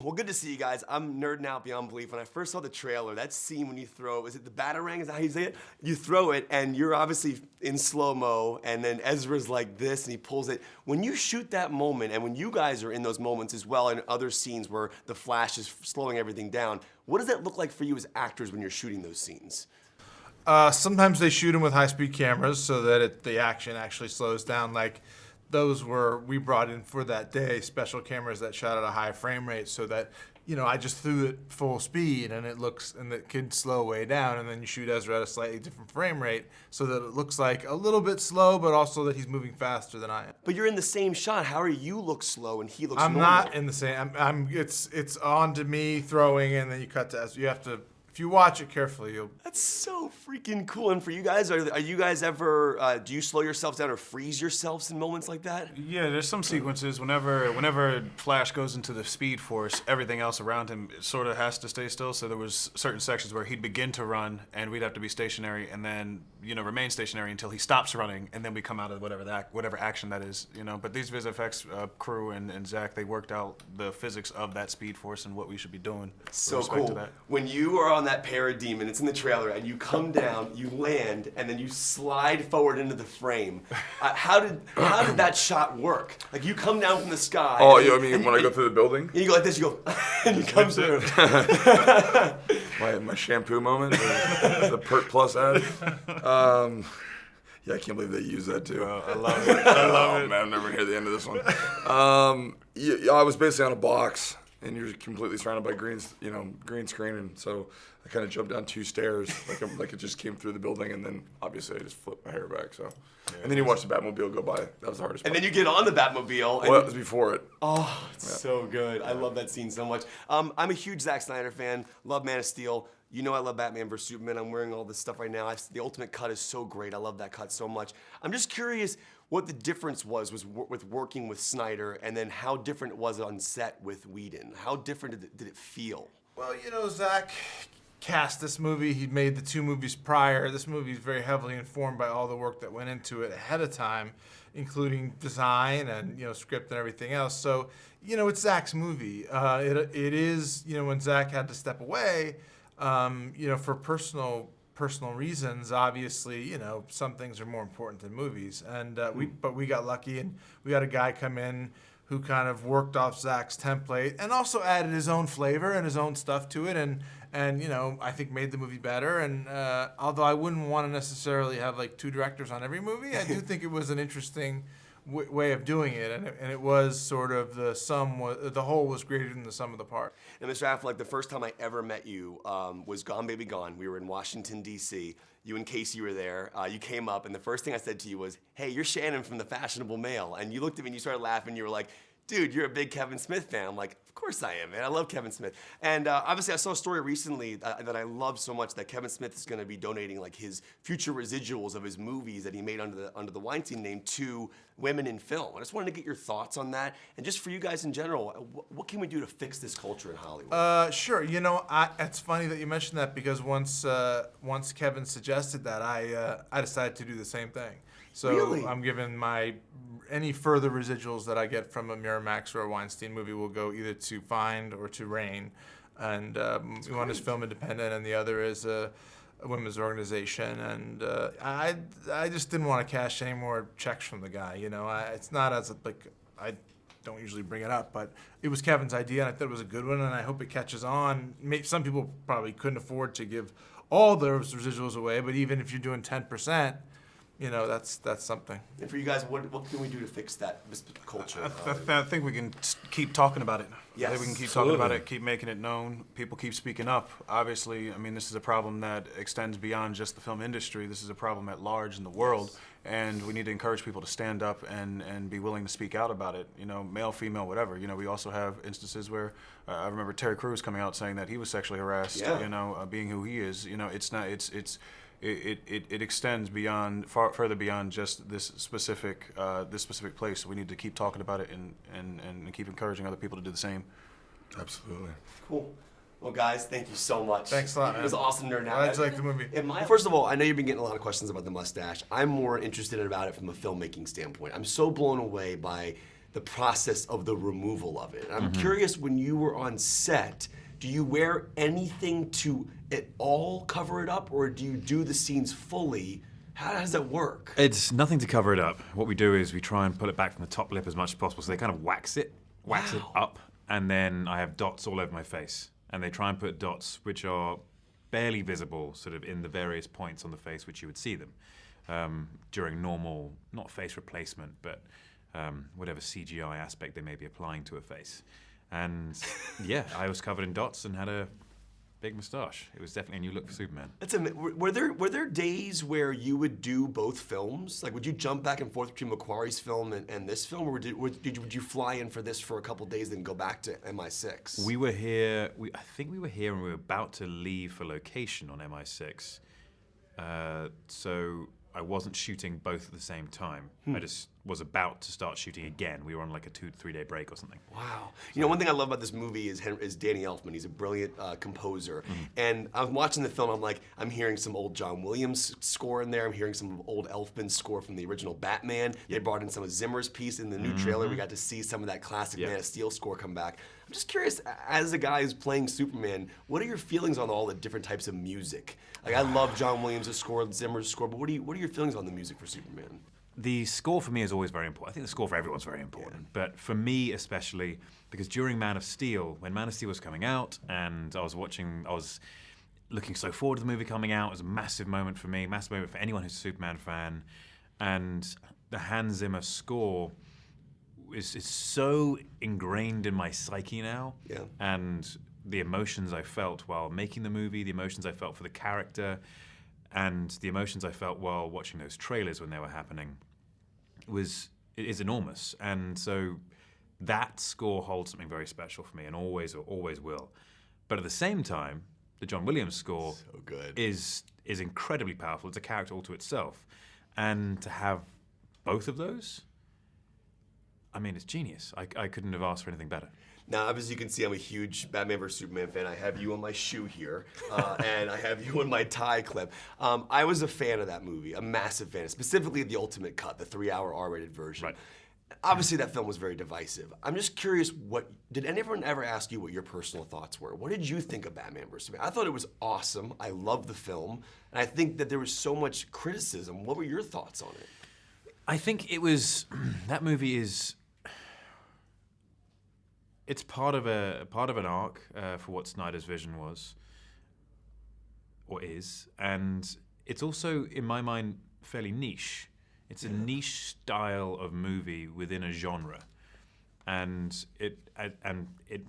Well, good to see you guys. I'm nerding out beyond belief. When I first saw the trailer, that scene when you throw, is it the batarang? Is that how you say it? You throw it, and you're obviously in slow-mo, and then Ezra's like this, and he pulls it. When you shoot that moment, and when you guys are in those moments as well, and other scenes where the Flash is slowing everything down, what does that look like for you as actors when you're shooting those scenes? Sometimes they shoot them with high-speed cameras so that the action actually slows down. Like, those we brought in for that day, special cameras that shot at a high frame rate so that, I just threw it full speed and it can slow way down, and then you shoot Ezra at a slightly different frame rate so that it looks like a little bit slow, but also that he's moving faster than I am. But you're in the same shot. How are you look slow and he looks I'm normal? not in the same. It's on to me throwing, and then you cut to Ezra. You have to. If you watch it carefully, you'll... That's so freaking cool. And for you guys, are you guys ever, do you slow yourselves down or freeze yourselves in moments like that? Yeah, there's some sequences. Whenever Flash goes into the Speed Force, everything else around him sort of has to stay still. So there was certain sections where he'd begin to run, and we'd have to be stationary, and then, remain stationary until he stops running, and then we come out of whatever action that is, But these VisFX crew and Zach, they worked out the physics of that Speed Force and what we should be doing. So cool. When you are on that parademon, it's in the trailer, and you come down, you land, and then you slide forward into the frame. How did that shot work? Like, you come down from the sky. Oh, I mean, when I go through the building? And you go like this, you go, and you come through. my shampoo moment, the Pert Plus ad. Yeah, I can't believe they use that too. I love it. I love it. Man, I'm never gonna hear the end of this one. I was basically on a box, and you're completely surrounded by green screen, and so I kind of jumped down 2 stairs, like it just came through the building, and then obviously I just flipped my hair back. So, and then you watch the Batmobile go by. That was the hardest part. And then you get on the Batmobile. Well, that was before it. Oh, it's so good. I love that scene so much. I'm a huge Zack Snyder fan. Love Man of Steel. I love Batman vs. Superman. I'm wearing all this stuff right now. The Ultimate Cut is so great. I love that cut so much. I'm just curious what the difference was with working with Snyder, and then how different it was on set with Whedon. How different did it feel? Well, Zach cast this movie. He'd made the 2 movies prior. This movie is very heavily informed by all the work that went into it ahead of time, including design and script and everything else. So it's Zach's movie. It is when Zach had to step away, for personal reasons. Obviously, some things are more important than movies, and but we got lucky, and we had a guy come in who kind of worked off Zach's template and also added his own flavor and his own stuff to it, and I think made the movie better. And although I wouldn't want to necessarily have like 2 directors on every movie, I do think it was an interesting way of doing it, and it was sort of the whole was greater than the sum of the part. And Mr. Affleck, the first time I ever met you was Gone Baby Gone. We were in Washington, D.C. You and Casey were there. You came up, and the first thing I said to you was, "Hey, you're Shannon from The Fashionable Male." And you looked at me and you started laughing. You were like, "Dude, you're a big Kevin Smith fan." I'm like, "Of course I am, man. I love Kevin Smith." And obviously, I saw a story recently that I love so much, that Kevin Smith is going to be donating like his future residuals of his movies that he made under the Weinstein name to women in film. I just wanted to get your thoughts on that, and just for you guys in general, what can we do to fix this culture in Hollywood? Sure. It's funny that you mentioned that, because once Kevin suggested that, I decided to do the same thing. So really? I'm giving any further residuals that I get from a Miramax or a Weinstein movie will go either to Find or to Rain. And one is Film Independent, and the other is a women's organization. And I just didn't want to cash any more checks from the guy. It's not I don't usually bring it up, but it was Kevin's idea, and I thought it was a good one, and I hope it catches on. Some people probably couldn't afford to give all those residuals away, but even if you're doing 10%, that's something. And for you guys, what can we do to fix that culture? I think we can keep talking about it. Yes. I think we can keep talking about it, keep making it known. People keep speaking up. Obviously, this is a problem that extends beyond just the film industry. This is a problem at large in the world, and we need to encourage people to stand up and be willing to speak out about it. Male, female, whatever. We also have instances where I remember Terry Crews coming out saying that he was sexually harassed. Yeah. Being who he is. It extends further beyond just this specific place. We need to keep talking about it and keep encouraging other people to do the same. Absolutely. Cool. Well, guys, thank you so much. Thanks a lot, man. It was awesome nerding out. I just like the movie. First of all, I know you've been getting a lot of questions about the mustache. I'm more interested about it from a filmmaking standpoint. I'm so blown away by the process of the removal of it. And I'm curious, when you were on set, do you wear anything to at all cover it up, or do you do the scenes fully? How does that work? It's nothing to cover it up. What we do is we try and pull it back from the top lip as much as possible, so they kind of wax it up, and then I have dots all over my face. And they try and put dots which are barely visible, sort of in the various points on the face which you would see them during normal, not face replacement, but whatever CGI aspect they may be applying to a face. And yeah, I was covered in dots and had a big moustache. It was definitely a new look for Superman. Were there days where you would do both films? Like, would you jump back and forth between Macquarie's film and this film, or would you fly in for this for a couple days, then go back to MI6? We were here. I think we were here and we were about to leave for location on MI6. So I wasn't shooting both at the same time. I just was about to start shooting again. We were on like a 2-3 day break or something. Wow. You know, one thing I love about this movie is Danny Elfman. He's a brilliant composer. And I'm watching the film, I'm hearing some old John Williams score in there. I'm hearing some old Elfman score from the original Batman. They brought in some of Zimmer's piece. In the new trailer, we got to see some of that classic Man of Steel score come back. I'm just curious, as a guy who's playing Superman, what are your feelings on all the different types of music? Like, I love John Williams' score, Zimmer's score, but what are your feelings on the music for Superman? The score for me is always very important. I think the score for everyone's very important. But for me especially, because during Man of Steel, when Man of Steel was coming out, and I was looking so forward to the movie coming out, it was a massive moment for me, massive moment for anyone who's a Superman fan. And the Hans Zimmer score is so ingrained in my psyche now. Yeah. And the emotions I felt while making the movie, the emotions I felt for the character, and the emotions I felt while watching those trailers when they were happening is enormous. And so that score holds something very special for me, and always will. But at the same time, the John Williams score So good. is incredibly powerful. It's a character all to itself. And to have both of those, I mean, it's genius. I couldn't have asked for anything better. Now, as you can see, I'm a huge Batman vs. Superman fan. I have you on my shoe here, and I have you on my tie clip. I was a fan of that movie, a massive fan, specifically the Ultimate Cut, the 3-hour R-rated version. Right. Obviously, that film was very divisive. I'm just curious, did anyone ever ask you what your personal thoughts were? What did you think of Batman vs. Superman? I thought it was awesome. I loved the film, and I think that there was so much criticism. What were your thoughts on it? I think it was, that movie is, it's part of an arc for what Snyder's vision was, or is, and it's also, in my mind, fairly niche. It's a niche style of movie within a genre, and it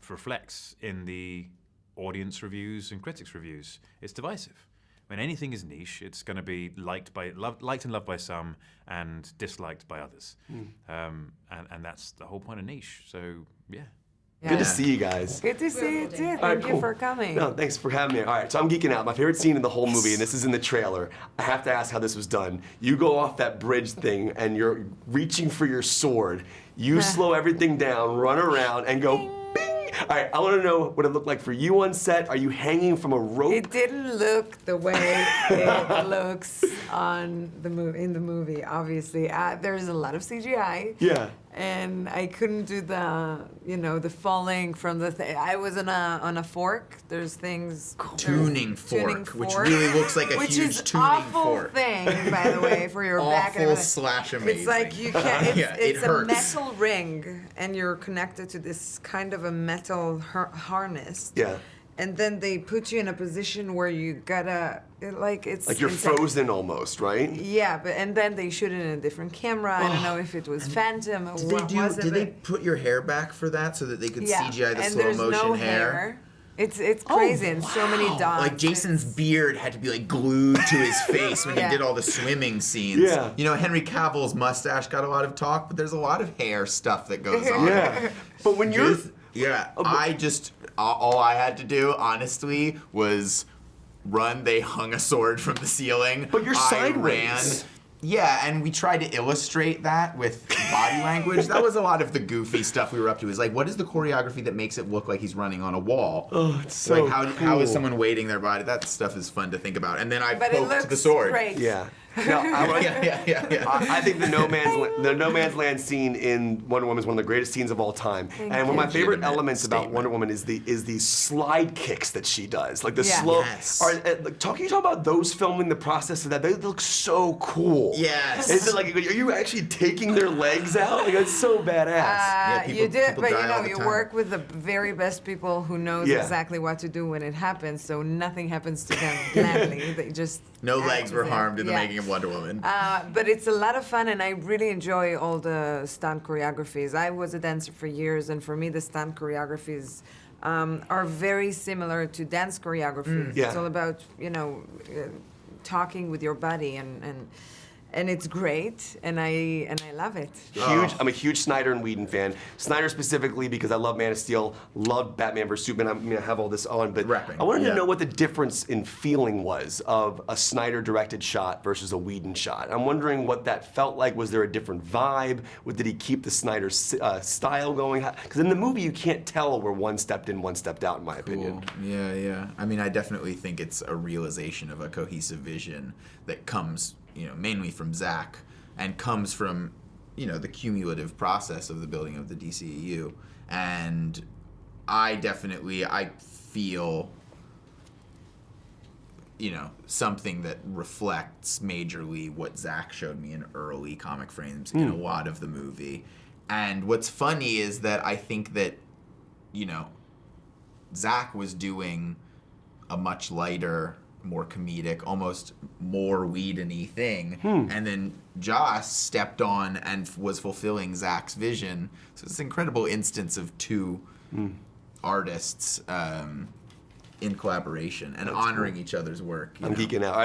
reflects in the audience reviews and critics reviews. It's divisive. When anything is niche, it's going to be liked and loved by some, and disliked by others, and that's the whole point of niche. So yeah. Good to see you guys. Good to see you too. All right, Thank you cool. for coming. No, thanks for having me. All right, so I'm geeking out. My favorite scene in the whole movie, and this is in the trailer. I have to ask how this was done. You go off that bridge thing, and you're reaching for your sword. You slow everything down, run around, and go bing. All right, I want to know what it looked like for you on set. Are you hanging from a rope? It didn't look the way it looks in the movie. Obviously, there's a lot of CGI. Yeah. And I couldn't do the falling from the thing. I was on a fork. There's things. Tuning fork, which really looks like a which huge is tuning awful fork. thing, by the way, for your back. and Awful everything. / amazing. It's like you can't. Yeah, It's it a hurts. metal ring, and you're connected to this kind of a metal harness. Yeah. And then they put you in a position where you gotta Like you're insane. frozen almost, right? Yeah, and then they shoot it in a different camera. I don't know if it was Phantom or what was it. Did they put your hair back for that so that they could Yeah, CGI the and slow there's motion no hair? It's crazy and so many dots. Like Jason's beard had to be like glued to his face when he did all the swimming scenes. Yeah. You know, Henry Cavill's mustache got a lot of talk, but there's a lot of hair stuff that goes on. Yeah. But when you're All I had to do, honestly, was run. They hung a sword from the ceiling. But you're I sideways. ran. Yeah, and we tried to illustrate that with body language. That was a lot of the goofy stuff we were up to. Is like, what is the choreography that makes it look like he's running on a wall? Oh, it's so like how cool. is someone weighting their body? That stuff is fun to think about. And then I but it poked looks the sword. great. Yeah. No, Yeah. I think the No Man's Land scene in Wonder Woman is one of the greatest scenes of all time. Thank and one of my you. favorite Legitimate elements about statement. Wonder Woman is the slide kicks that she does, like the Yeah. slow. Yes. Can you talk about those filming the process of that? They look so cool. Yes. Is it like, are you actually taking their legs out? Like, it's so badass. people- You did, people but die all the you time. work with the very best people who knows Yeah. exactly what to do when it happens, so nothing happens to them gladly. They just No act legs were as if- harmed in the yeah. making of Wonder Woman. But it's a lot of fun, and I really enjoy all the stunt choreographies. I was a dancer for years, and for me, the stunt choreographies are very similar to dance choreography. Yeah. It's all about talking with your body, and it's great, and I love it. I'm a huge Snyder and Whedon fan. Snyder specifically because I love Man of Steel, love Batman vs Superman. I have all this on, but Repping, I wanted to yeah. know what the difference in feeling was of a Snyder directed shot versus a Whedon shot. I'm wondering what that felt like. Was there a different vibe? Did he keep the Snyder style going? Because in the movie you can't tell where one stepped in, one stepped out, in my opinion. Yeah. I mean, I definitely think it's a realization of a cohesive vision that comes, mainly from Zach, and comes from, the cumulative process of the building of the DCEU. And I feel, something that reflects majorly what Zach showed me in early comic frames in a lot of the movie. And what's funny is that I think that, Zach was doing a much lighter, more comedic, almost more Whedon-y thing, and then Joss stepped on and was fulfilling Zach's vision. So it's an incredible instance of two artists in collaboration and honoring each other's work. I'm geeking out.